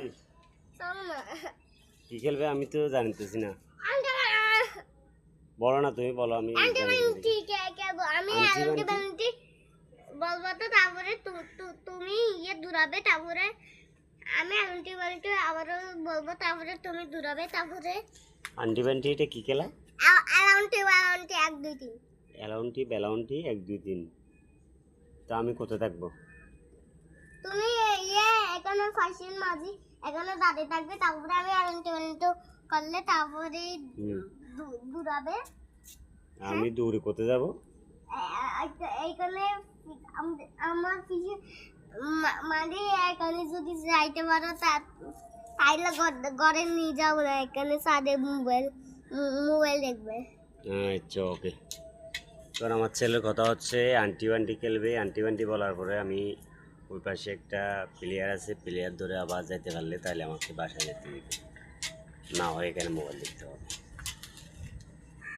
বুঝছিস? কি খেলবে আমি তো জানতেছি না। বলো না, তুমি বলো। আমি বলবো তো, তারপরে তুমি দূরাবে, তারপরে আমি আন্টি বান্টি আবারও বলবো, তারপরে তুমি দূরাবে, তারপরে আন্টি বান্টি এটা কি খেলা? অ্যালাউন্টি 1 2 3। অ্যালাউন্টি বেলাউন্টি 1 2 3। তা আমি কোথায় থাকবো? তুমি এখানে ফাঁসির মাঝি এখানে দাঁড়িয়ে থাকবে, তারপরে আমি অ্যালাউন্টি করলে তারপরে দূরাবে। আমি দূরে কোথায় যাব? এইখানে আমার পিছু মানে এখানে যদি যাইতে পারো তাইলে ঘরে নিয়ে যাবো না, এখানে সাদে মোবাইল দেখবে। আচ্ছা, ওকে। তো আমার ছেলের কথা হচ্ছে আন্টি বান্টি খেলবে। আন্টি বান্টি বলার পরে আমি ওই পাশে একটা প্লেয়ার আছে, প্লেয়ার ধরে আবার যাইতে পারলে তাহলে আমাকে বাসায় যেতে দিবে, না হয় এখানে মোবাইল দেখতে হবে।